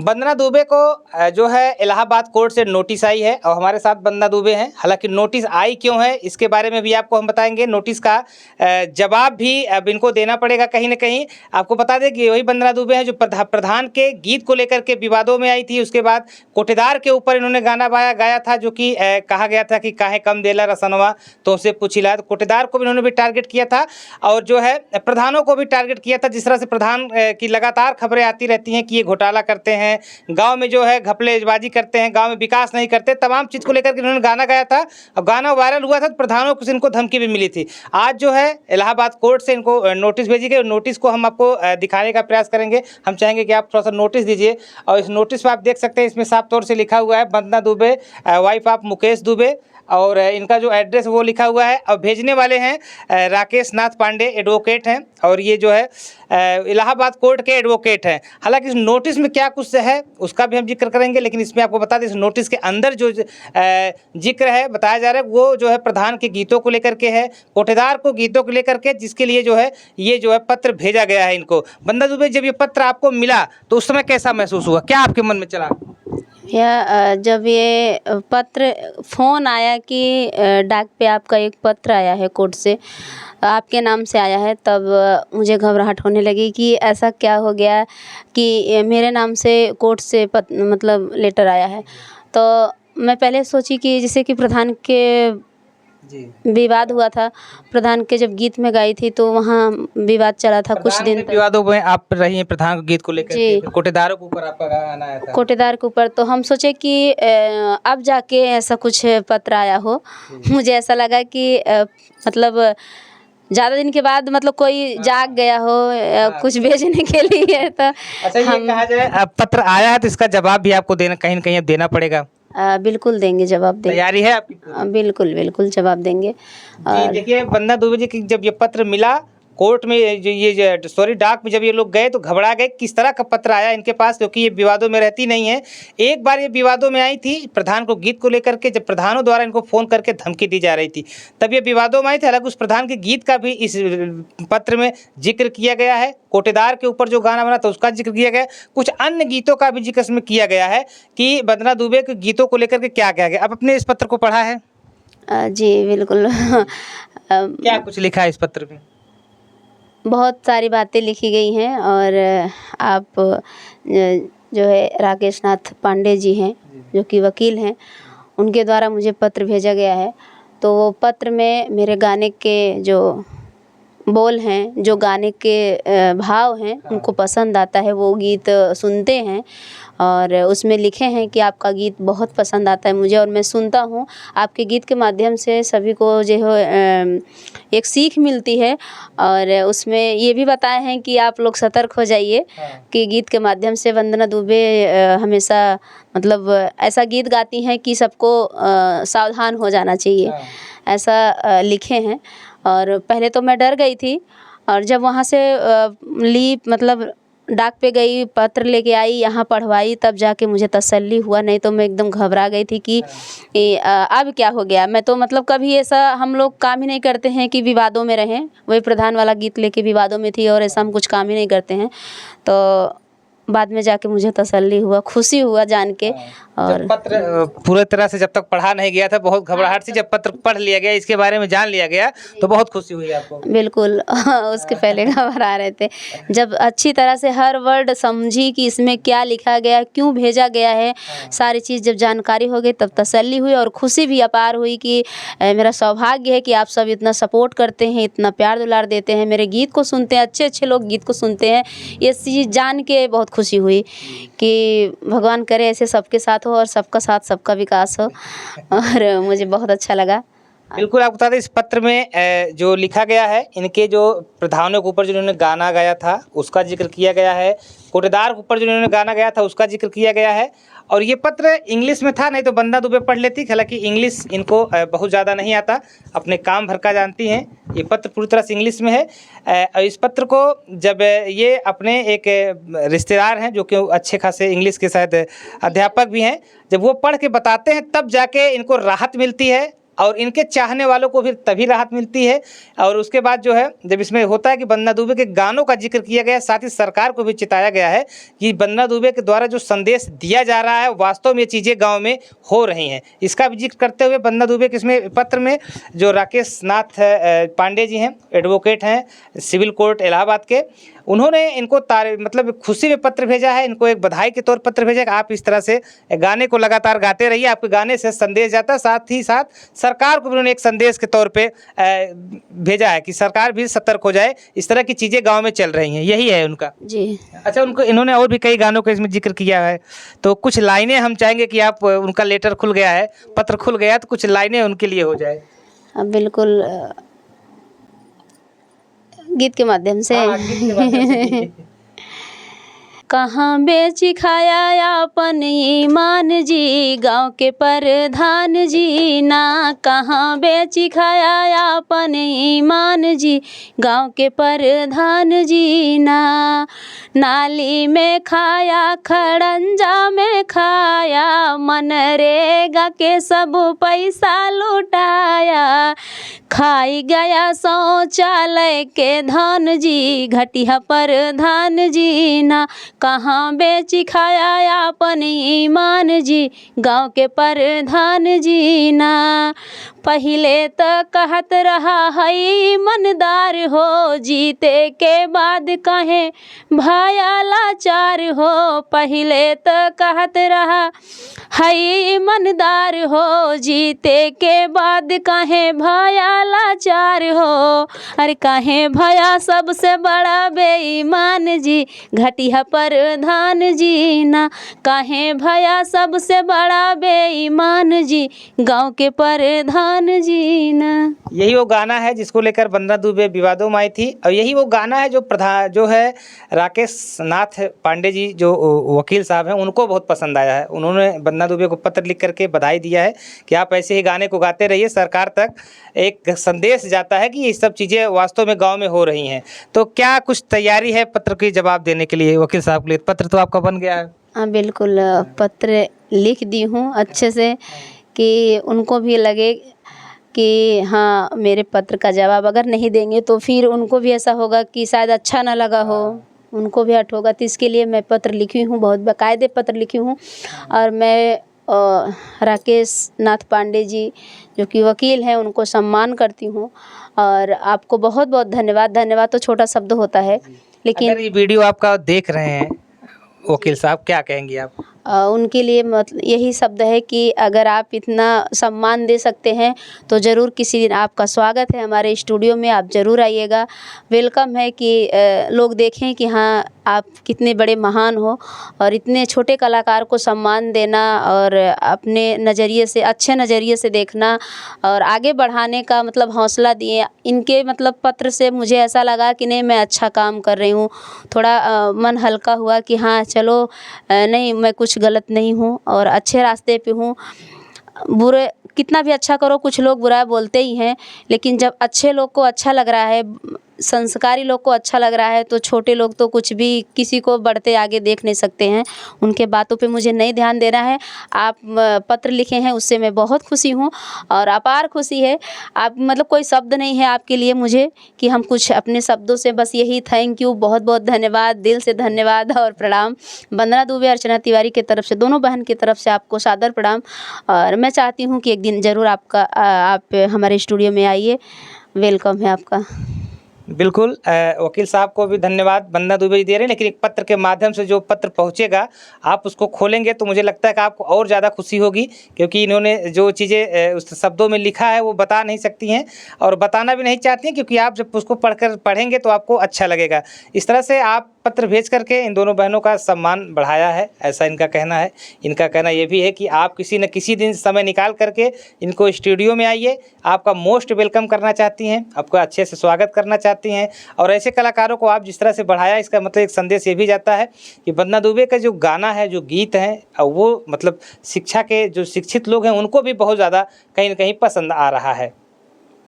वंदना दुबे को जो है इलाहाबाद कोर्ट से नोटिस आई है और हमारे साथ वंदना दुबे हैं। हालांकि नोटिस आई क्यों है इसके बारे में भी आपको हम बताएंगे। नोटिस का जवाब भी अब इनको देना पड़ेगा कहीं ना कहीं। आपको बता दें कि वही वंदना दुबे हैं जो प्रधान के गीत को लेकर के विवादों में आई थी। उसके बाद कोटेदार के ऊपर इन्होंने गाना गाया था जो कि कहा गया था कि काहे कम देला रसनवा तो उसे पूछिला। तो कोटेदार को भी इन्होंने भी टारगेट किया था और जो है प्रधानों को भी टारगेट किया था। जिस तरह से प्रधान की लगातार खबरें आती रहती हैं कि ये घोटाला करते हैं, गांव में जो है घपलेबाजी करते हैं, गांव में विकास नहीं करते, तमाम चीज़ को लेकर के इन्होंने गाना गाया था और गाना वायरल हुआ था। तो प्रधानों से इनको धमकी भी मिली थी। आज जो है इलाहाबाद कोर्ट से इनको नोटिस भेजी गई। नोटिस को हम आपको दिखाने का प्रयास करेंगे। हम चाहेंगे कि आप थोड़ा सा नोटिस दीजिए और इस नोटिस पर आप देख सकते हैं इसमें साफ तौर से लिखा हुआ है वंदना दुबे वाइफ ऑफ मुकेश दुबे और इनका जो एड्रेस वो लिखा हुआ है। और भेजने वाले हैं राकेश नाथ पांडे एडवोकेट हैं और ये जो है इलाहाबाद कोर्ट के एडवोकेट हैं। हालांकि इस नोटिस में क्या कुछ है उसका भी हम जिक्र करेंगे, लेकिन इसमें आपको बता दें इस नोटिस के अंदर जो जिक्र है बताया जा रहा है वो जो है प्रधान के गीतों को लेकर के है, कोटेदार को गीतों को लेकर के, जिसके लिए जो है ये जो है पत्र भेजा गया है इनको। वंदना दुबे, जब ये पत्र आपको मिला तो उस समय कैसा महसूस हुआ, क्या आपके मन में चला? जब ये पत्र फ़ोन आया कि डाक पे आपका एक पत्र आया है कोर्ट से, आपके नाम से आया है, तब मुझे घबराहट होने लगी कि ऐसा क्या हो गया कि मेरे नाम से कोर्ट से मतलब लेटर आया है। तो मैं पहले सोची कि जैसे कि प्रधान के विवाद हुआ था, प्रधान के जब गीत में गाई थी तो वहाँ विवाद चला था कुछ दिन तक। विवादों में आप रही हैं प्रधान के गीत को लेकर के, कोटेदारों के ऊपर आपका गाना आया था। कोटेदार के ऊपर तो हम सोचे कि अब जाके ऐसा कुछ पत्र आया हो। मुझे ऐसा लगा कि मतलब ज़्यादा दिन के बाद मतलब कोई जाग गया हो कुछ भेजने के लिए। तो अच्छा, ये कहा जाए पत्र आया है तो इसका जवाब भी आपको देना कहीं न कहीं देना पड़ेगा। बिल्कुल देंगे, जवाब देंगे। तैयारी है आपकी? बिल्कुल बिल्कुल जवाब देंगे। जी देखिए वंदना दुबे जी की जब ये पत्र मिला कोर्ट में, ये डाक में जब ये लोग गए तो घबरा गए किस तरह का पत्र आया इनके पास, क्योंकि ये विवादों में रहती नहीं है। एक बार ये विवादों में आई थी प्रधान को गीत को लेकर के, जब प्रधानों द्वारा इनको फ़ोन करके धमकी दी जा रही थी तब ये विवादों में आई थी। हालांकि उस प्रधान के गीत का भी इस पत्र में जिक्र किया गया है। कोटेदार के ऊपर जो गाना बना था उसका जिक्र किया गया है। कुछ अन्य गीतों का भी जिक्र इसमें किया गया है कि वंदना दुबे के गीतों को लेकर के क्या कहा गया। अब अपने इस पत्र को पढ़ा है? जी बिल्कुल। क्या कुछ लिखा है इस पत्र में? बहुत सारी बातें लिखी गई हैं और आप जो है राकेश नाथ पांडे जी हैं जो कि वकील हैं, उनके द्वारा मुझे पत्र भेजा गया है। तो वो पत्र में मेरे गाने के जो बोल हैं, जो गाने के भाव हैं, उनको पसंद आता है, वो गीत सुनते हैं और उसमें लिखे हैं कि आपका गीत बहुत पसंद आता है मुझे और मैं सुनता हूँ। आपके गीत के माध्यम से सभी को जो है एक सीख मिलती है और उसमें ये भी बताए हैं कि आप लोग सतर्क हो जाइए कि गीत के माध्यम से वंदना दुबे हमेशा मतलब ऐसा गीत गाती हैं कि सबको सावधान हो जाना चाहिए, ऐसा लिखे हैं। और पहले तो मैं डर गई थी और जब वहाँ से मतलब डाक पे गई, पत्र लेके आई, यहाँ पढ़वाई, तब जाके मुझे तसल्ली हुआ। नहीं तो मैं एकदम घबरा गई थी कि अब क्या हो गया। मैं तो मतलब कभी ऐसा हम लोग काम ही नहीं करते हैं कि विवादों में रहें। वही प्रधान वाला गीत लेके विवादों में थी और ऐसा हम कुछ काम ही नहीं करते हैं। तो बाद में जाके मुझे तसल्ली हुआ, खुशी हुआ जान के। और पत्र पूरे तरह से जब तक पढ़ा नहीं गया था बहुत घबराहट थी, जब पत्र पढ़ लिया गया, इसके बारे में जान लिया गया तो बहुत खुशी हुई आपको? बिल्कुल। उसके पहले घबरा रहे थे। जब अच्छी तरह से हर वर्ड समझी कि इसमें क्या लिखा गया, क्यों भेजा गया है, सारी चीज़ जब जानकारी हो गई तब तसल्ली हुई और खुशी भी अपार हुई कि मेरा सौभाग्य है कि आप सब इतना सपोर्ट करते हैं, इतना प्यार दुलार देते हैं, मेरे गीत को सुनते हैं, अच्छे अच्छे लोग गीत को सुनते हैं। ये चीज़ जान के बहुत खुशी हुई कि भगवान करे ऐसे सबके साथ हो और सबका साथ सबका विकास हो और मुझे बहुत अच्छा लगा। बिल्कुल, आपको बता दें इस पत्र में जो लिखा गया है, इनके जो प्रधानों के ऊपर जिन्होंने गाना गाया था उसका जिक्र किया गया है, कोटेदार के ऊपर जिन्होंने गाना गाया था उसका जिक्र किया गया है। और ये पत्र इंग्लिश में था, नहीं तो वंदना दुबे पढ़ लेती। हालांकि इंग्लिश इनको बहुत ज़्यादा नहीं आता, अपने काम भर का जानती हैं। ये पत्र पूरी तरह से इंग्लिश में है। और इस पत्र को जब ये अपने एक रिश्तेदार हैं जो कि अच्छे खासे इंग्लिश के शायद अध्यापक भी हैं, जब वो पढ़ के बताते हैं तब जाके इनको राहत मिलती है और इनके चाहने वालों को फिर तभी राहत मिलती है। और उसके बाद जो है जब इसमें होता है कि बन्ना दुबे के गानों का जिक्र किया गया, साथ ही सरकार को भी चिताया गया है कि बन्ना दुबे के द्वारा जो संदेश दिया जा रहा है वास्तव में ये चीज़ें गाँव में हो रही हैं। इसका भी जिक्र करते हुए बन्ना दुबे के इसमें पत्र में जो राकेश नाथ पांडे जी हैं, एडवोकेट हैं सिविल कोर्ट इलाहाबाद के, उन्होंने इनको मतलब खुशी में पत्र भेजा है, इनको एक बधाई के तौर पर पत्र भेजा कि आप इस तरह से गाने को लगातार गाते रहिए, आपके गाने से संदेश जाता है। साथ ही साथ सरकार को भी उन्होंने एक संदेश के तौर पे भेजा है कि सरकार भी सतर्क हो जाए, इस तरह की चीज़ें गांव में चल रही हैं, यही है उनका जी। अच्छा, उनको इन्होंने और भी कई गानों का इसमें जिक्र किया है, तो कुछ लाइनें हम चाहेंगे कि आप, उनका लेटर खुल गया है, पत्र खुल गया, तो कुछ लाइनें उनके लिए हो जाए। अब बिल्कुल गीत के माध्यम से हाँ, गीत के माध्यम से कीजिए। कहाँ बेची खाया अपन ईमान जी, गांव के प्रधान जी ना। कहाँ बेची खाया अपन ईमान जी, गांव के प्रधान जी ना। नाली में खाया खड़ंजा में खाया, मनरेगा के सब पैसा लुटाया। खाई गया शौचालय के धन जी, घटिया प्रधान जी ना। कहाँ बेची खाया अपन ईमान जी, गांव के प्रधान जी ना। पहले तो कहत रहा है ईमानदार हो, जीते के बाद कहे भया लाचार हो। पहले तो कहत रहा है ईमानदार हो, जीते के बाद कहे भया लाचार हो। अरे कहे भया सबसे बड़ा बेईमान जी, घटिया प्रधान जी ना। कहे भया सबसे बड़ा बेईमान जी, गांव के प्रधान जी ना। यही वो गाना है जिसको लेकर बन्ना दुबे विवादों में आई थी, और यही वो गाना है जो है राकेश नाथ पांडे जी जो वकील साहब हैं उनको बहुत पसंद आया है। उन्होंने बन्ना दुबे को पत्र लिख करके बधाई दिया है कि आप ऐसे ही गाने को गाते रहिए, सरकार तक एक संदेश जाता है कि ये सब चीज़ें वास्तव में गांव में हो रही हैं। तो क्या कुछ तैयारी है पत्र के जवाब देने के लिए वकील साहब के लिए? पत्र तो आपका बन गया है। हाँ बिल्कुल, पत्र लिख दी हूँ अच्छे से कि उनको भी लगे कि हाँ मेरे पत्र का जवाब अगर नहीं देंगे तो फिर उनको भी ऐसा होगा कि शायद अच्छा ना लगा हो, उनको भी हर्ट होगा। तो इसके लिए मैं पत्र लिखी हूँ, बहुत बाकायदे पत्र लिखी हूँ। और मैं राकेश नाथ पांडे जी जो कि वकील हैं उनको सम्मान करती हूँ। और आपको बहुत बहुत धन्यवाद। धन्यवाद तो छोटा शब्द होता है, लेकिन अगर ये वीडियो आपका देख रहे हैं वकील साहब, क्या कहेंगी आप? उनके लिए मतलब यही शब्द है कि अगर आप इतना सम्मान दे सकते हैं तो ज़रूर किसी दिन आपका स्वागत है हमारे स्टूडियो में, आप ज़रूर आइएगा। वेलकम है कि लोग देखें कि हाँ आप कितने बड़े महान हो, और इतने छोटे कलाकार को सम्मान देना और अपने नज़रिए से, अच्छे नज़रिए से देखना और आगे बढ़ाने का मतलब हौसला दिए। इनके मतलब पत्र से मुझे ऐसा लगा कि नहीं मैं अच्छा काम कर रही हूँ, थोड़ा मन हल्का हुआ कि हाँ चलो नहीं मैं कुछ गलत नहीं हूँ और अच्छे रास्ते पे हूँ। बुरे कितना भी अच्छा करो कुछ लोग बुरा बोलते ही हैं, लेकिन जब अच्छे लोग को अच्छा लग रहा है, संस्कारी लोग को अच्छा लग रहा है, तो छोटे लोग तो कुछ भी किसी को बढ़ते आगे देख नहीं सकते हैं। उनके बातों पे मुझे नहीं ध्यान देना है। आप पत्र लिखे हैं उससे मैं बहुत खुशी हूँ और अपार खुशी है। आप मतलब कोई शब्द नहीं है आपके लिए मुझे कि हम कुछ अपने शब्दों से, बस यही थैंक यू, बहुत बहुत धन्यवाद, दिल से धन्यवाद और प्रणाम। वंदना दुबे अर्चना तिवारी की तरफ से, दोनों बहन की तरफ से आपको सादर प्रणाम। और मैं चाहती हूँ कि एक दिन ज़रूर आप हमारे स्टूडियो में आइए, वेलकम है आपका। बिल्कुल, वकील साहब को भी धन्यवाद बन्ना दुबे जी दे रहे हैं, लेकिन एक पत्र के माध्यम से जो पत्र पहुंचेगा आप उसको खोलेंगे तो मुझे लगता है कि आपको और ज़्यादा खुशी होगी, क्योंकि इन्होंने जो चीज़ें उस शब्दों में लिखा है वो बता नहीं सकती हैं और बताना भी नहीं चाहती हैं, क्योंकि आप जब उसको पढ़ेंगे तो आपको अच्छा लगेगा। इस तरह से आप पत्र भेज करके इन दोनों बहनों का सम्मान बढ़ाया है, ऐसा इनका कहना है। इनका कहना ये भी है कि आप किसी न किसी दिन समय निकाल करके इनको स्टूडियो में आइए, आपका मोस्ट वेलकम करना चाहती हैं, आपका अच्छे से स्वागत करना चाहती हैं। और ऐसे कलाकारों को आप जिस तरह से बढ़ाया, इसका मतलब एक संदेश ये भी जाता है कि बन्ना दुबे का जो गाना है, जो गीत हैं, वो मतलब शिक्षा के जो शिक्षित लोग हैं उनको भी बहुत ज़्यादा कहीं न कहीं पसंद आ रहा है।